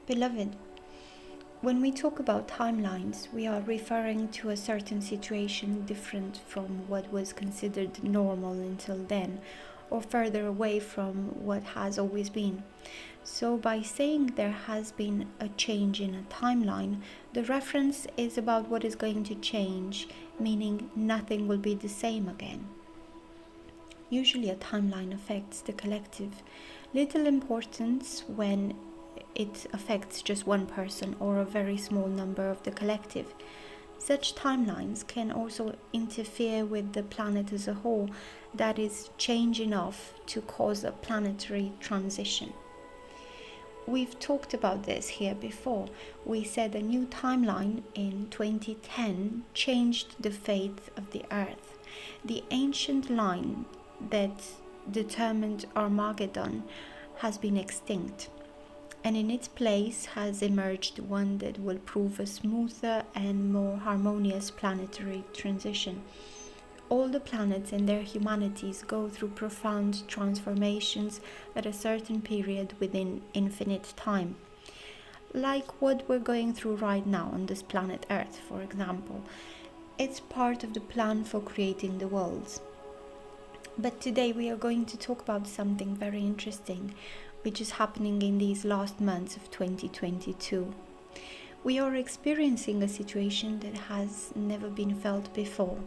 Beloved, when we talk about timelines, we are referring to a certain situation different from what was considered normal until then, or further away from what has always been. So, by saying there has been a change in a timeline, the reference is about what is going to change, meaning nothing will be the same again. Usually, a timeline affects the collective, little importance when it affects just one person or a very small number of the collective. Such timelines can also interfere with the planet as a whole, that is, change enough to cause a planetary transition. We've talked about this here before. We said a new timeline in 2010 changed the fate of the Earth. The ancient line that determined Armageddon has been extinct, and in its place has emerged one that will prove a smoother and more harmonious planetary transition. All the planets and their humanities go through profound transformations at a certain period within infinite time. Like what we're going through right now on this planet Earth, for example. It's part of the plan for creating the worlds. But today we are going to talk about something very interesting, which is happening in these last months of 2022. We are experiencing a situation that has never been felt before,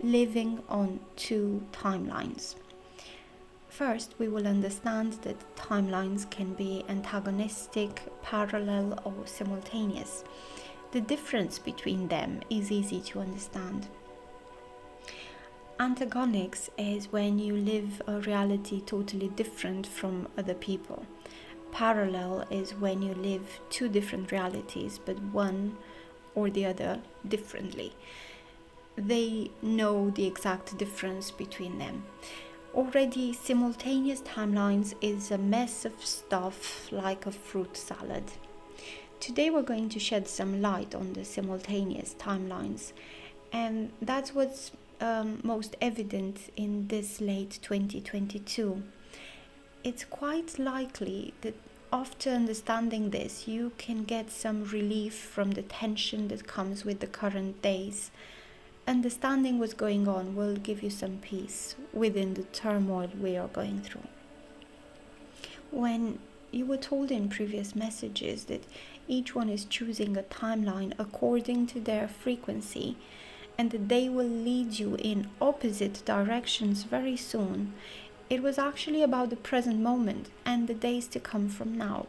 living on two timelines. First, we will understand that timelines can be antagonistic, parallel, or simultaneous. The difference between them is easy to understand. Antagonics is when you live a reality totally different from other people. Parallel is when you live two different realities, but one or the other differently. They know the exact difference between them. Already, simultaneous timelines is a mess of stuff like a fruit salad. Today we're going to shed some light on the simultaneous timelines, and that's what's most evident in this late 2022. It's quite likely that after understanding this, you can get some relief from the tension that comes with the current days. Understanding what's going on will give you some peace within the turmoil we are going through. When you were told in previous messages that each one is choosing a timeline according to their frequency, and that they will lead you in opposite directions very soon, it was actually about the present moment and the days to come from now.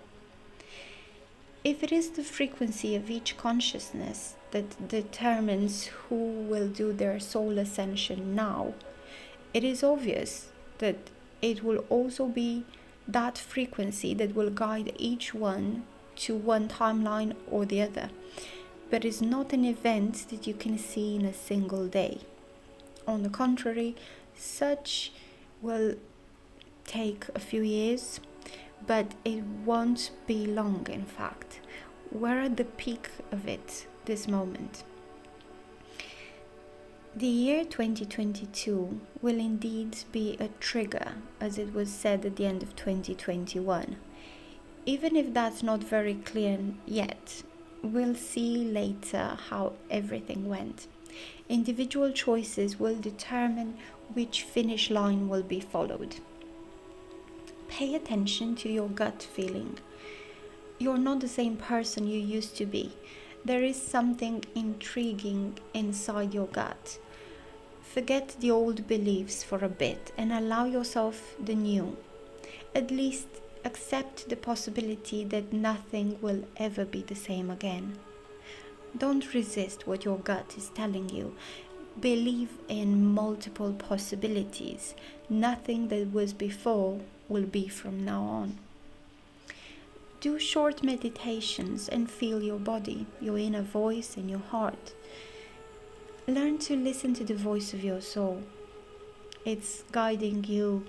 If it is the frequency of each consciousness that determines who will do their soul ascension now, it is obvious that it will also be that frequency that will guide each one to one timeline or the other. But it's not an event that you can see in a single day. On the contrary, such will take a few years, but it won't be long, in fact. We're at the peak of it this moment. The year 2022 will indeed be a trigger, as it was said at the end of 2021. Even if that's not very clear yet, we'll see later how everything went. Individual choices will determine which finish line will be followed. Pay attention to your gut feeling. You're not the same person you used to be. There is something intriguing inside your gut. Forget the old beliefs for a bit and allow yourself the new. At least accept the possibility that nothing will ever be the same again. Don't resist what your gut is telling you. Believe in multiple possibilities. Nothing that was before will be from now on. Do short meditations and feel your body, your inner voice and your heart. Learn to listen to the voice of your soul. It's guiding you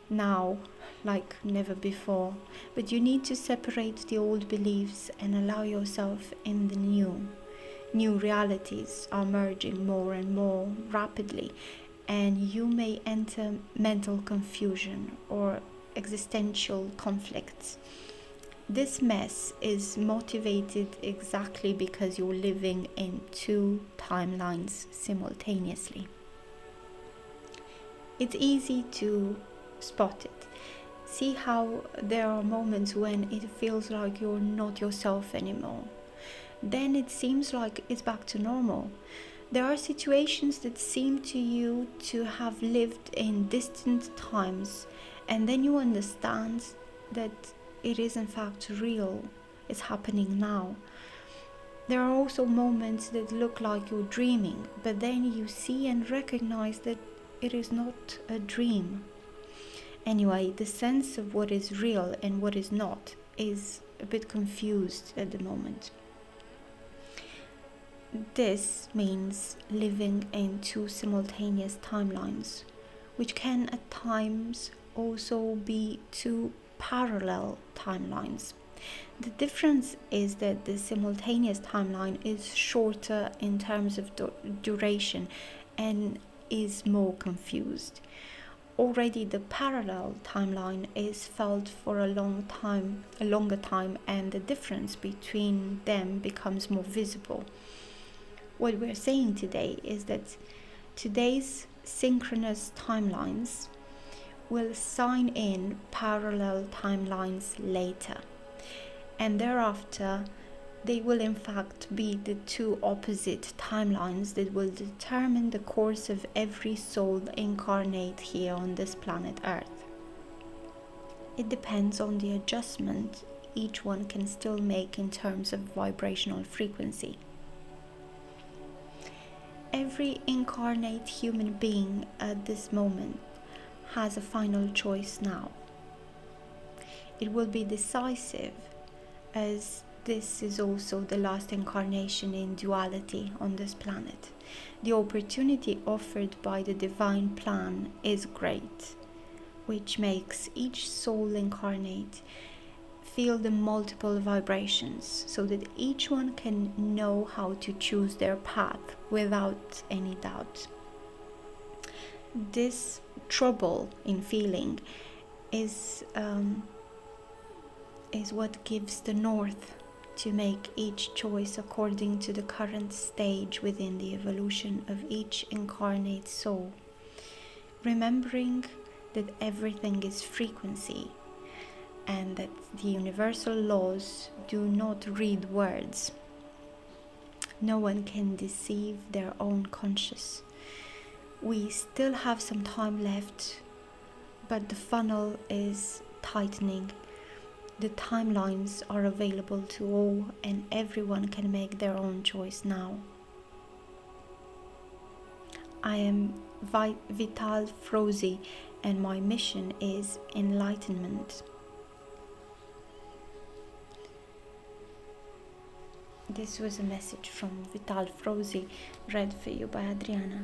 now like never before, but you need to separate the old beliefs and allow yourself in the new. New realities are merging more and more rapidly, and you may enter mental confusion or existential conflicts. this mess is motivated exactly because you're living in two timelines simultaneously. It's easy to spot it. See how there are moments when it feels like you're not yourself anymore. Then it seems like it's back to normal. There are situations that seem to you to have lived in distant times, and then you understand that it is in fact real. It's happening now. There are also moments that look like you're dreaming, but then you see and recognize that it is not a dream. Anyway, the sense of what is real and what is not is a bit confused at the moment. This means living in two simultaneous timelines, which can at times also be two parallel timelines. The difference is that the simultaneous timeline is shorter in terms of duration and is more confused. Already the parallel timeline is felt for a longer time, and the difference between them becomes more visible. What we're saying today is that today's synchronous timelines will sign in parallel timelines later, and thereafter they will in fact be the two opposite timelines that will determine the course of every soul incarnate here on this planet Earth. It depends on the adjustment each one can still make in terms of vibrational frequency. Every incarnate human being at this moment has a final choice now. It will be decisive, as this is also the last incarnation in duality on this planet. The opportunity offered by the divine plan is great, which makes each soul incarnate feel the multiple vibrations so that each one can know how to choose their path without any doubt. This trouble in feeling is what gives the north to make each choice according to the current stage within the evolution of each incarnate soul. Remembering that everything is frequency and that the universal laws do not read words. No one can deceive their own conscience. We still have some time left, but the funnel is tightening. The timelines are available to all, and everyone can make their own choice now. I am Vital Frosi, and my mission is enlightenment. This was a message from Vital Frosi, read for you by Adriana.